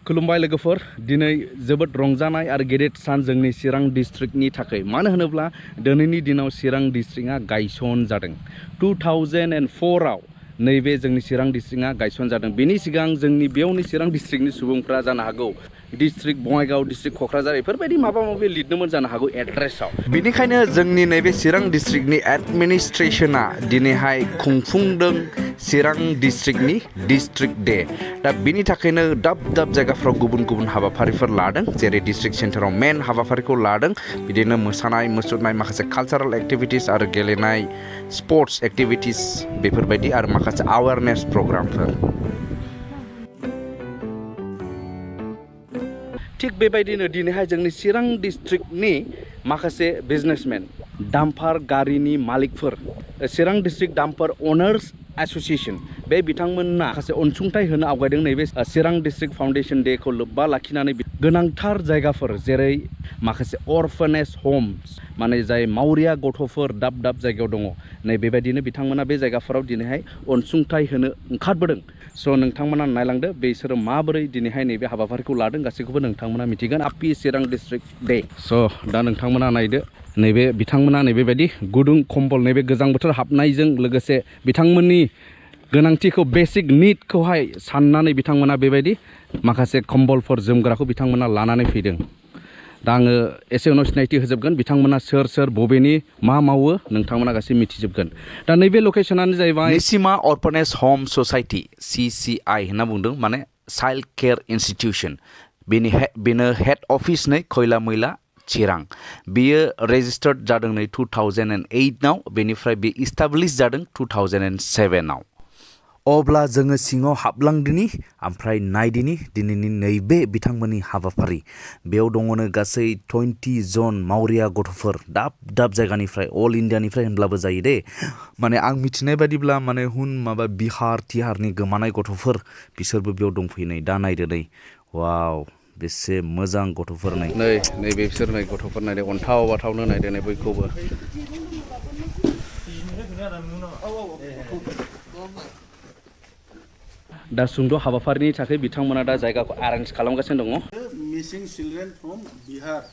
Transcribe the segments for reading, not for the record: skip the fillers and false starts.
खुलुमबाय लोगोफोर दिनै जोबोद रंजानाय आरो गेदेर सान जोंनि चिरां डिस्ट्रिक्टनि थाखाय मानो होनोब्ला दिनैनि दिनाव चिरां डिस्ट्रिक्टआ गायसन जादों 2004 आव नैबे जोंनि चिरां डिस्ट्रिक्टआ गायसन जादों बेनि सिगां जोंनि बेयावनि चिरां डिस्ट्रिक्टनि सुबुंफोरा जानो हागौ डिस्ट्रिक्ट बङाइगाव डिस्ट्रिक्ट क'क्राझार बेफोरबायदि माबा माबि लिरदोंमोन जानो हागौ एड्रेसाव बेनिखायनो जोंनि नैबे चिरां डिस्ट्रिक्टनि एडमिनिस्ट्रेशना दिनैहाय खुंफुंदों चिरां डिस्ट्रिक्टनि डिस्ट्रिक्ट डे दा बिनि थाखायनो दाब दाब जायगाफ्राव गुबुन गुबुन हाबाफारिफोर लादों जेरै डिस्ट्रिक्ट सेन्टाराव मेन हाबाफारिखौ लादों बिदिनो मोसानाय मुसुरनाय माखासे कालचारेल एक्टिभिटिस आरो गेलेनाय स्पर्ट्स एक्टिभिटिस बेफोरबायदि आरो माखासे अवेयारनेस प्रग्रामफोर थिग बेबायदिनो दिनैहाय जोंनि चिरां डिस्ट्रिक्टनि माखासे बिजनेसमेन डाम्पार गारिनि मालिकफोर चिरां डिस्ट्रिक्ट डाम्पार अनार्स एसोसिएशन बे बिथांमोनना माखासे अनसुंथाइ होनो आवगायदों नैबे चिरां डिस्ट्रिक्ट फाउन्डेशन डेखौ लोब्बा लाखिनानै गोनांथार जायगाफोर जेरै माखासे अरफेनेज होम्स माने जाय मावरिया गथ'फोर दाब दाब जायगायाव दङ नै बेबायदिनो बिथांमोना बे जायगाफोराव दिनैहाय अनसुंथाइ होनो ओंखारबोदों स' नोंथांमोना नायलांदो बिसोरो माबोरै दिनैहाय नैबे हाबाफारिखौ लादों गासैखौबो नोंथांमोना मिथिगोन आपि चिरां डिस्ट्रिक्ट डे स' दा नोंथांमोना नायदो नैबे बिथांमोना नैबेबायदि गुदुं कम्बल नैबे गोजां बोथोर हाबनायजों लोगोसे बिथांमोननि गोनांथिखौ बेसिक निडखौहाय साननानै बिथांमोना बेबायदि माखासे कम्बलफोर जोमग्राखौ बिथांमोना लानानै फैदों दा आङो एसे उनाव सिनायथि होजोबगोन बिथांमोना सोर बबेनि मा मावो नोंथांमोना गासैबो मिथिजोबगोन दा नैबे लकेसनानो जाहैबाय निसिमा अर्फेनेज होम ससाइटि CCI होनना बुंदों माने चाइल्ड केयार इन्स्टिट्यूशन बेनो हेड अफिस नै खयला मैला चिरां बेयो रेजिस्टार्ड जादों नै 2008 आव बेनिफ्राय बे इस्टाब्लिश जादों 2007 आव अब्ला जोङो सिङाव हाबलांदिनि ओमफ्राय नायदिनि दिनैनि नैबे बिथांमोननि हाबाफारि बेयाव दङनो गासै 20 जन मावरिया गथ'फोर दाब दाब जायगानिफ्राय अल इन्डियानिफ्राय होनब्लाबो जायो दे माने आं मिथिनाय बादिब्ला माने माबा बिहार तिहारनि गोमानाय गथ'फोर बिसोरबो बेयाव दंफैनाय दा नायदो नै वाव बेसे मोजां गथ'फोर नै बिसोर नै गथ'फोर नायदो अन्थाव बाथावनो नायदो नै बयखौबो दा सुंद' हाबाफारिनि थाखाय बिथांमोना दा जायगाखौ एरेन्ज खालामगासिनो दङ मिसिं चिल्ड्रेन फ्रम बिहार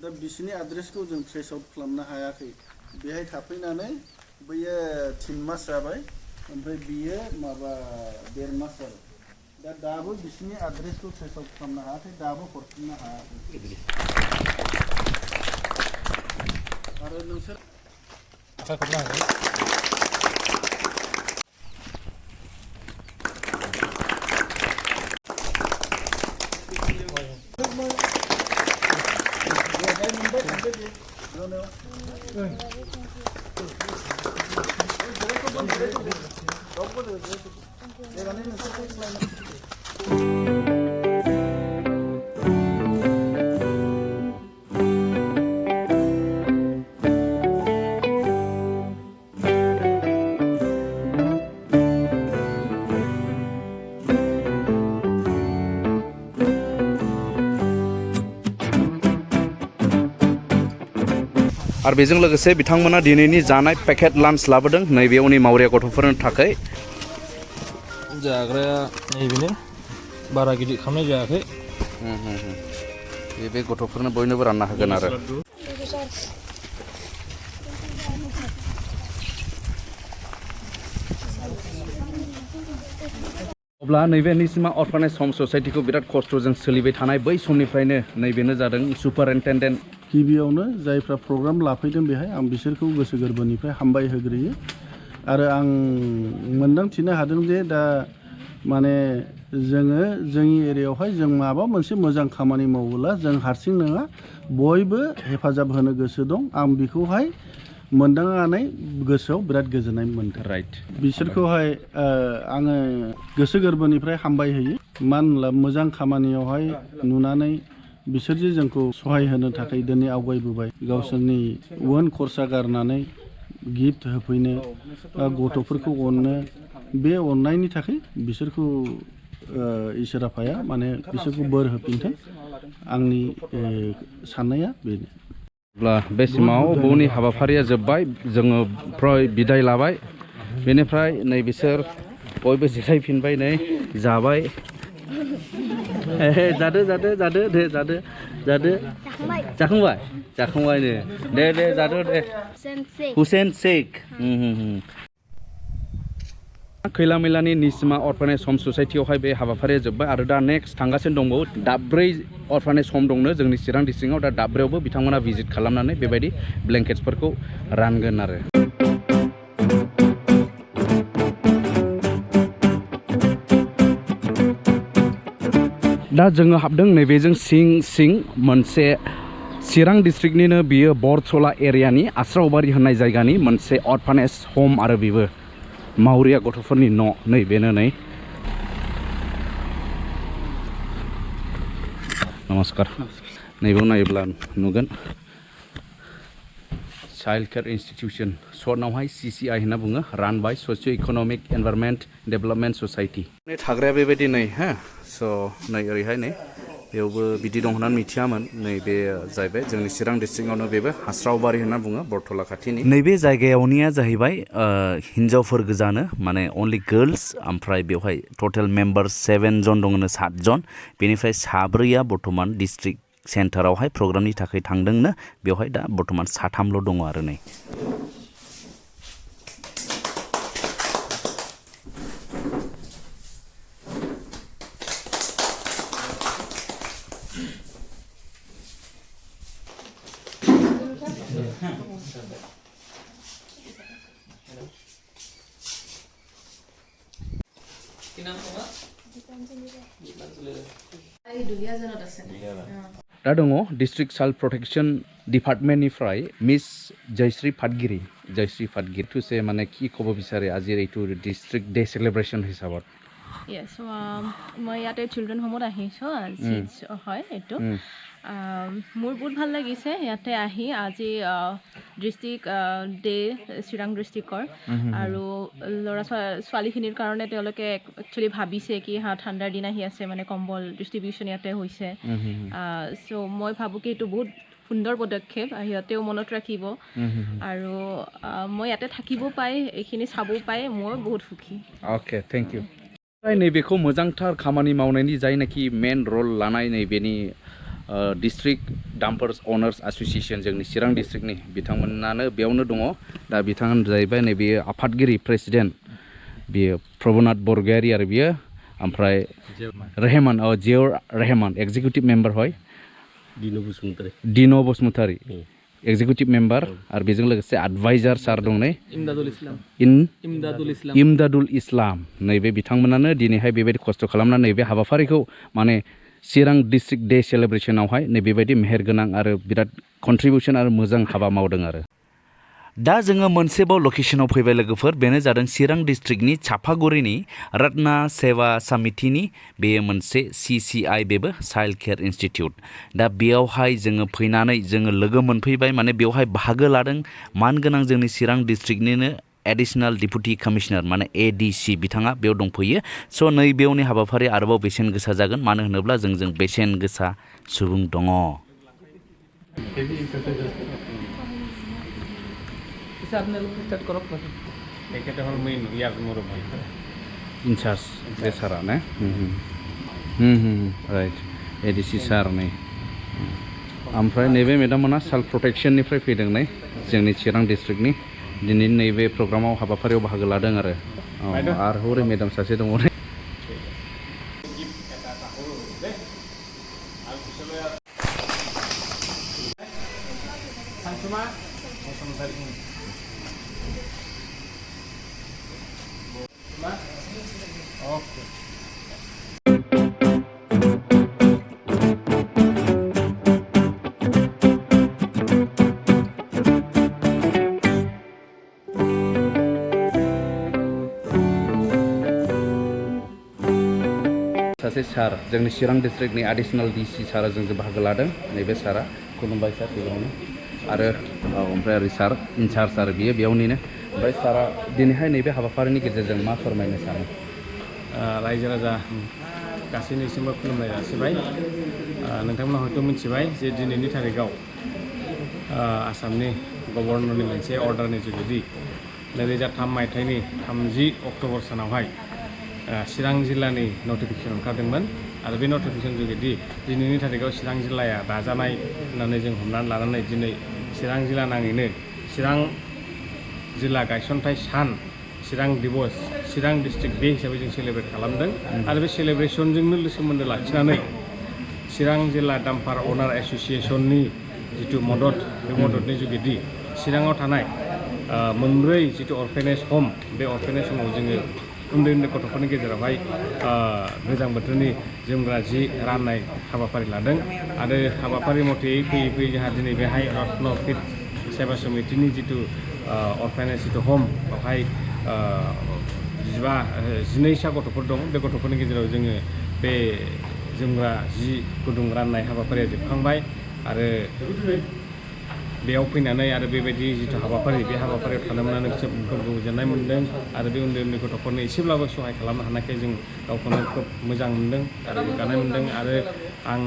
दा बिसिनि एड्रेसखौ जों ट्रेस आउट खालामनो हायाखै बेहाय थाफैनानै बैयो 3 मास जाबाय ओमफ्राय बियो माबा 1.5 मास जाबाय दा दाबो बिसिनि एड्रेसखौ ट्रेस आउट खालामनो हायाखै दाबो हरफिननो हायाखै आरो नोंसोर आरो बेजों लोगोसे बिथांमोना दिनैनि जानाय पेकेट लान्च लाबोदों नैबेयावनि मावरिया गथ'फोरनि थाखाय जाग्राया नैबेनो बारा गिदिर खालामनाय जायाखै बे गथ'फोरनो बयनोबो रानना होगोन आरो अब्ला नैबे निसिमा अर्फेनेज होम ससाइटिखौ बिराद खस्थ'जों सोलिबाय थानाय बै समनिफ्रायनो नैबेनो जादों सुपारिनटेन्डेन्ट गिबियावनो जायफ्रा प्रग्राम लाफैदों बेहाय आं बिसोरखौ गोसो गोरबोनिफ्राय हामबाय होग्रोयो आरो आं मोनदांथिनो हादों जे दा माने जोङो जोंनि एरियायावहाय जों माबा मोनसे मोजां खामानि मावोब्ला जों हारसिं नङा बयबो हेफाजाब होनो गोसो दं आं बेखौहाय मोनदांनानै गोसोआव बिराद गोजोननाय मोनदों राइट बिसोरखौहाय आङो गोसो गोरबोनिफ्राय हामबाय होयो मानो होनब्ला मोजां खामानियावहाय नुनानै बिसोर जे जोंखौ सहाय होनो थाखाय दिनै आवगायबोबाय गावसोरनि उन खरसा गारनानै गिफ्ट होफैनो गथ'फोरखौ अननो बे अननायनि थाखाय बिसोरखौ इसोर आफाया माने बिसोरखौ बोर होफिनथों आंनि साननाया बेनो अब्ला बे सिमाव बौनि हाबाफारिया जोब्बाय जोङो फ्राय बिदाय लाबाय बेनिफ्राय नै बिसोर बयबो जिरायफिनबाय नै जाबाय जादो जादो जादो दे जादो जादो जाखांबाय जाखांबाय दे दे जादो दे हुसेन शेख खैला मैलानि निसिमा अर्फानेज हम ससाइटियावहाय बे हाबाफारिया जोब्बाय आरो दा नेक्स्ट थांगासिनो दंबावो दाब्रै अर्फानेज हम दंनो जोंनि चिरां डिस्ट्रिक्टआव दा दाब्रैयावबो बिथांमोना भिजिट खालामनानै बेबायदि ब्लेंकेट्सफोरखौ रानगोन आरो दा जोङो हाबदों नैबेजों सिं मोनसे चिरां डिस्ट्रिक्टनिनो बियो बरसला एरियानि आस्रावबारि होननाय जायगानि मोनसे अर्फानेज हम आरो बेबो मावरिया गथ'फोरनि न' नै बेनो नै नमस्कार नैबेयाव नायोब्ला नुगोन चाइल्ड केयार इन्स्टिटिउसन सर्टनावहाय CCI होनना बुङो रान बाय socio' economic environment development society थाग्राया बेबायदि नै हा स' नै ओरैहाय नै बेयावबो बिदि दं होननानै मिथियामोन नैबे जाहैबाय जोंनि चिरां डिस्ट्रिक्टआवनो बेबो हास्रावबारि होनना बुङो बरथला खाथिनि नैबे जायगायावनिया जाहैबाय हिन्जावफोर गोजानो माने अनलि गार्लस ओमफ्राय बेवहाय टटेल मेम्बार्स 7 जन दङनो 7 जन बेनिफ्राय साब्रैया बर्थमान डिस्ट्रिक्ट सेन्टारावहाय प्रग्रामनि थाखाय थांदोंनो बेवहाय दा बर्थमान 3ल' दङ आरो नै दा दङ डिस्ट्रिक्ट चाइल्ड प्रटेक्शन डिपार्टमेन्टनिफ्राय मिस जयश्री फाटगिरि तुसे माने কি ক'ব বিচাৰে আজিৰ এইটো ডিস্ট্ৰিক্ট ডে সেলিব্রেশন হিচাপত Yes, মই ইয়াতে চিলড্ৰেন হোমত আহিছোঁ আজি হয় এইটো মোৰ বহুত ভাল লাগিছে ইয়াতে আহি আজি ডিস্ট্ৰিক্ট ডে চিৰাং ডিস্ট্ৰিক্টৰ আৰু ল'ৰা ছোৱালীখিনিৰ কাৰণে তেওঁলোকে একচুৱেলি ভাবিছে কি ঠাণ্ডাৰ দিন আহি আছে মানে কম্বল ডিষ্ট্ৰিবিউশ্যন ইয়াতে হৈছে চ' মই ভাবোঁ কি এইটো বহুত সুন্দৰ পদক্ষেপ সিহঁতেও মনত ৰাখিব আৰু মই ইয়াতে থাকিব পাই এইখিনি চাব পাই মই বহুত সুখী অ'কে থেংক ইউ नैबेखौ मोजांथार खामानि मावनायनि जायनाखि मेन रल लानाय नैबेनि डिस्ट्रिक्ट डाम्पार्स अनार्स एसोसिएशन जोंनि चिरां डिस्ट्रिक्टनि बिथांमोनानो बेयावनो दङ दा बिथाङानो जाहैबाय नैबे आफादगिरि प्रेसिडेन्ट बियो प्रभुनाथ बरगयारि आरो बियो ओमफ्राय रेहमान जियर रेहमान एग्जिकिउटिभ मेम्बार হয় दिनो बसुमतारी एग्जिकिउटिभ मेम्बार आरो बेजों लोगोसे एडभाइजार सार दं नै इमदादुल इस्लाम नैबे बिथांमोनानो दिनैहाय बेबायदि खस्थ' खालामनानै नैबे हाबाफारिखौ माने चिरां डिस्ट्रिक्ट डे सेलिब्रेशनावहाय नैबेबायदि मेहेरगोनां आरो बिराद कन्ट्रिबिउसन आरो मोजां हाबा मावदों आरो दा जोङो मोनसेबाव लकेशनाव फैबाय लोगोफोर बेनो जादों चिरां डिस्ट्रिक्टनि चापागुरिनि रत्ना सेवा समितिनि बेयो मोनसे CCI बेबो चाइल्ड केयार इन्स्टिटिउट दा बेयावहाय जोङो फैनानै जोङो लोगो मोनफैबाय माने बेवहाय बाहागो लादों मानगोनां जोंनि चिरां डिस्ट्रिक्टनिनो एडिशनेल डिपुटि कमिशनार माने ADC बिथाङा बेयाव दंफैयो स' नैबेयावनि हाबाफारि आरोबाव बेसेन गोसा जागोन मानो होनोब्ला जोंजों बेसेन गोसा सुबुं दङ इनचार्ज बे सारा ने राइट ADC सार नै ओमफ्राय नैबे मेडाममोना सेल्फ प्रटेक्शननिफ्राय फैदों नै जोंनि चिरां डिस्ट्रिक्टनि दिनै नैबे प्रग्रामाव हाबाफारियाव बाहागो लादों आरो हरै मेडाम सासे दङ सासे सार जोंनि चिरां डिस्ट्रिक्टनि एडिशनेल DC सारा जोंजों बाहागो लादों नैबे सारा खुलुमबाय सार बेयावनो आरो ओमफ्राय ओरै सार इनचार्ज आरो बियो बेयावनिनो ओमफ्राय सारा दिनैहाय नैबे हाबाफारिनि गेजेरजों मा फोरमायनो सानो रायजो राजा गासैनिसिमबो खुलुमनाय जासिबाय नोंथांमोना हयथ' मिथिबाय जे दिनैनि थारिखआव आसामनि गभर्नरनि मोनसे अर्डारनि जुगिदि 2003 मायथाइनि 30 अक्ट'बर सानावहाय चिरां जिल्लानि नटिफिकेसन ओंखारदोंमोन आरो बे नटिफिकेसन जुगेदि दिनैनि थारिखआव चिरां जिल्लाया दाजानाय होननानै जों हमनानै लानानै दिनै चिरां जिल्ला नाङैनो चिरां जिल्ला गायसनथाय सान चिरां दिबस चिरां डिस्ट्रिक्ट डे हिसाबै जों सेलेब्रेट खालामदों आरो बे सेलेब्रेसनजोंनो सोमोन्दो लाखिनानै चिरां जिल्ला डाम्पार अनार एस'सिएशननि जिथु मदद बे मददनि जुगेदि चिराङाव थानाय मोनब्रै जिथु अर्फेनेज हम बे अर्फेनेज हमाव जोङो उन्दै उन्दै गथ'फोरनि गेजेरावहाय गोजां बोथोरनि जोमग्रा जि राननाय हाबाफारि लादों आरो हाबाफारि मथे फैयै फैयै जोंहा दिनै बेहाय रत्नफिट सेबा समितिनि जिथु अर्फेनेज जिथु हम बेवहाय 12-19सा गथ'फोर दं बे गथ'फोरनि गेजेराव जोङो बे जोमग्रा जि गुदुं राननाय हाबाफारिया जोबखांबाय आरो बेयाव फैनानै आरो बेबायदि जिथु हाबाफारि बे हाबाफारियाव थानो मोननानै गोसोफोरखौ गोजोननाय मोन्दों आरो बे उन्दै उन्दै गथ'फोरनो एसेब्लाबो सहाय खालामनो हानायखाय जों गावखौनो खोब मोजां मोन्दों आरो गोग्गानाय मोन्दों आरो आं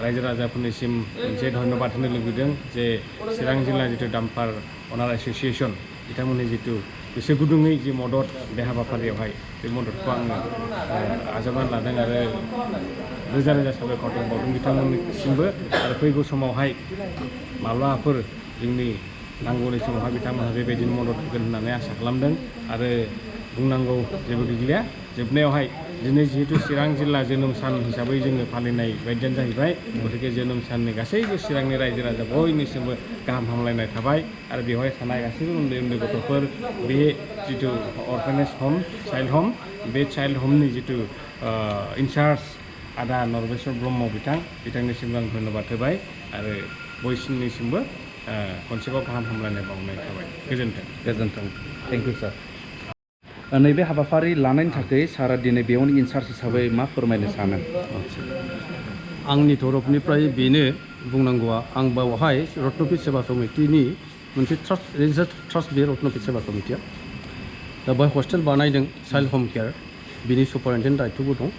रायजो राजाफोरनिसिम मोनसे धन्यबाद होनो लुबैदों जे चिरां जिल्ला जिथु डाम्पार अनार एस'सिएशन बिथांमोननि जिथु गोसो गुदुङै जि मदद बे हाबाफारियावहाय बे मददखौ आङो आजावनानै लादों आरो रोजा रोजा साबायखर बावदों बिथांमोननिसिमबो आरो फैगौ समावहाय माब्लाबाफोर जोंनि नांगौनि समावहाय बिथांमोनहा बेबायदिनो मदद होगोन होननानै आसा खालामदों आरो बुंनांगौ जेबो गैलिया जोबनायावहाय दिनै जिहेतु चिरां जिल्ला जोनोम सान हिसाबै जोङो फालिनाय बायदियानो जाहैबाय गतिके जोनोम साननि गासैबो चिरांनि रायजो राजा बयनिसिमबो गाहाम हामलायनाय थाबाय आरो बेवहाय थानाय गासैबो उन्दै उन्दै गथ'फोर बे जिथु अर्फेनेज हम चाइल्ड हम बे चाइल्ड हमनि जिथु इनचार्ज आदा नरबेश्वर ब्रह्म बिथांनिसिमबो आं धन्यबाद होबाय आरो बयनिसिमबो खनसेबाव गाहाम हामलायनाय बावनाय थाबाय गोजोन्थों थेंक इउ सार नैबे हाबाफारि लानायनि थाखाय सारा दिनै बेयावनो इनचार्ज हिसाबै मा फोरमायनो सानो आंनि तरफनिफ्राय बेनो बुंनांगौआ आं बावहाय रत्नपिट सेबा समितिनि मोनसे ट्रास्ट बे रत्नपिट सेबा समितिया दा बेवहाय हस्टेल बानायदों चाइल्ड हम केयार बिनि सुपारिनटेन्डेन्ट दायित्वबो दं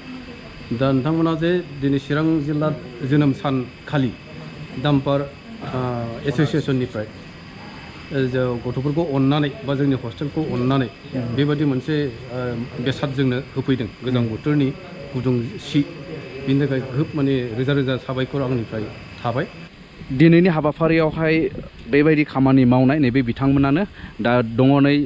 दा नोंथांमोना जे दिनै चिरां जिल्ला जोनोम सान खालि डाम्पार एस'सिएशननिफ्राय गथ'फोरखौ अननानै बा जोंनि हस्टेलखौ अननानै बेबायदि मोनसे बेसाद जोंनो होफैदों गोजां बोथोरनि गुदुं सि बिनि थाखाय खोब माने रोजा रोजा साबायखर आंनिफ्राय थाबाय दिनैनि हाबाफारियावहाय बेबायदि खामानि मावनाय नैबे बिथांमोनानो दा दङ नै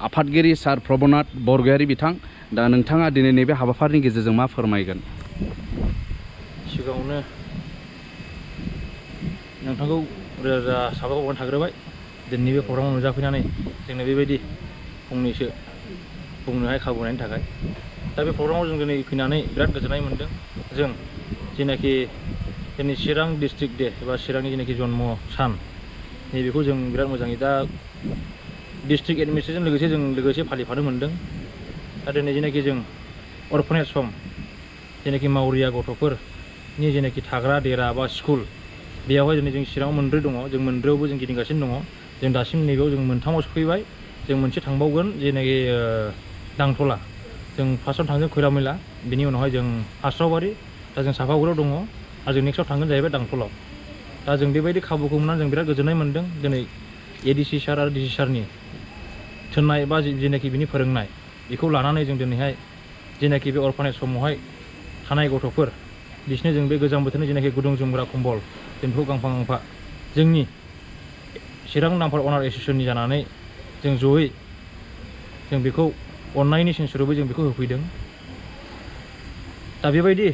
आफादगिरि सार प्रबनाथ बरगयारि बिथां दा नोंथाङा दिनै नैबे हाबाफारिनि गेजेरजों मा फोरमायगोन सिगाङावनो नोंथांखौ रोजा रोजा साबायखर बावनाय थाग्रोबाय दिनैनि बे प्रग्रामाव नुजाफैनानै जोंनो बेबायदि फंनैसो बुंनोहाय खाबु होनायनि थाखाय दा बे प्रग्रामाव जों दिनै फैनानै बिराद गोजोननाय मोन्दों जों जेनाखि जोंनि चिरां डिस्ट्रिक्ट डे एबा चिरांनि जेनाखि जन्म सान नैबेखौ जों बिराद मोजाङै दा डिस्ट्रिक्ट एडमिनिस्ट्रेसन लोगोसे फालिफानो मोन्दों दा दिनै जेनाखि जों अर्फेनेज हम जेनाखि मावरिया गथ'फोरनि जेनाखि थाग्रा देरा बा स्कुल बेयावहाय दिनै जों चिराङाव मोनब्रै दङ जों मोनब्रैयावबो जों गिदिंगासिनो दङ जों दासिम नैबेयाव जों मोनथामाव सफैबाय जों मोनसे थांबावगोन जेनाखि दांथला जों फार्स्टआव थांगोन खैरामैला बिनि उनावहाय जों हास्रावबारि दा जों सापागुरियाव दङ आरो जों नेक्स्टआव थांगोन जाहैबाय दांथलाव दा जों बेबायदि खाबुखौ मोननानै जों बिराद गोजोननाय मोन्दों दिनै एडिसि सार आरो डिसि सारनि थिननाय बा जेनाखि बिनि फोरोंनाय बेखौ लानानै जों दिनैहाय जेनाखि बे अर्फानेज समावहाय थानाय गथ'फोर बिसोरनो जों बे गोजां बोथोरनि जेनाखि गुदुं जोमग्रा कम्बल जों बेखौ गांफा गांफा जोंनि चिरां डाम्पार अनार एस'सिएशननि जानानै जों जयै जों बेखौ अननायनि सिनस्वरुपै जों बेखौ होफैदों दा बेबायदि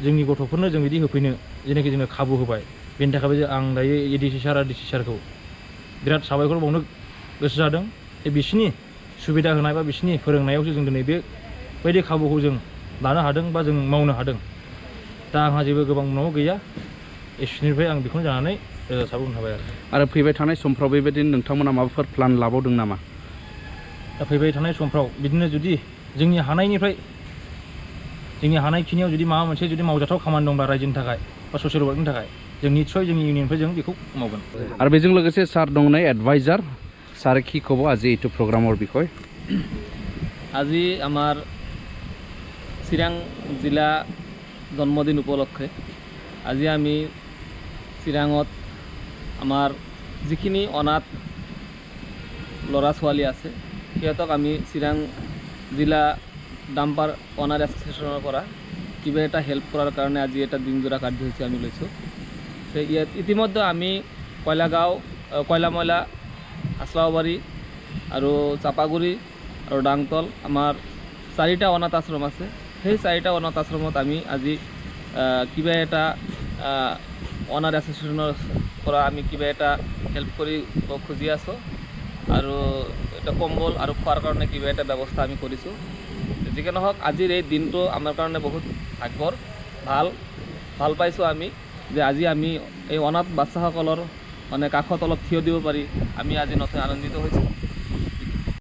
जोंनि गथ'फोरनो जों बिदि होफैनो जेनाखि जोंनो खाबु होबाय बेनि थाखायबो आं दायो एडिसि सार आरो डिसि सारखौ बिराद साबायखर बावनो गोसो जादों जे बिसोरनि सुबिदा होनाय बा बिसोरनि फोरोंनायावसो जों दिनै बेबायदि खाबुखौ जों लानो हादों बा जों मावनो हादों दा आंहा जेबो गोबां बुंनांगौ गैया एस'सिएशननिफ्राय आं बेखौनो जानानै साबायखर थाबाय आरो फैबाय थानाय समफ्राव बेबायदिनो नोंथांमोना माबाफोर प्लान लाबावदों नामा दा फैबाय थानाय समफ्राव बिदिनो जुदि जोंनि हानायखिनियाव जुदि माबा मोनसे जुदि मावजाथाव खामानि दंब्ला रायजोनि थाखाय बा ससियेल वार्कनि थाखाय जों निस्सय जोंनि इउनियननिफ्राय जों बेखौ मावगोन আর বেজং লগেছে স্যার দং নাই এডভাইজার স্যার কি কব আজি এইটো প্রোগ্রামৰ বিষয় আজি আমাৰ চিৰাং জিলা জন্মদিন উপলক্ষে আজি আমি চিৰাঙত আমাৰ যিখিনি অনাথ ল'ৰা ছোৱালী আছে সিহঁতক আমি চিৰাং জিলা ডাম্পাৰ অনাৰ এছ'চিয়েশ্যনৰ পৰা কিবা এটা হেল্প কৰাৰ কাৰণে আজি এটা দিনজোৰা কাৰ্যসূচী আমি লৈছোঁ। ইয়াত ইতিমধ্যে আমি কয়লাগাঁও, কয়লাময়লা, আছলাবাৰী আৰু চাপাগুৰি আৰু ডাংতল আমাৰ 4টা অনাথ আশ্ৰম আছে। সেই 4টা অনাথ আশ্ৰমত আমি আজি কিবা এটা অনাৰ এছ'চিয়েশ্যনৰ পৰা আমি কিবা এটা হেল্প কৰিব খুজি আছোঁ আৰু এটা কম্বল আৰু খোৱাৰ কাৰণে কিবা এটা ব্যৱস্থা আমি কৰিছোঁ। যিকি নহওক আজিৰ এই দিনটো আমাৰ কাৰণে বহুত ভাগ্যৰ, ভাল পাইছোঁ আমি যে আজি আমি এই অনাথ বাচ্চাসকলৰ মানে কাষত অলপ থিয় দিব পাৰি আমি আজি নথৈ আনন্দিত হৈছোঁ।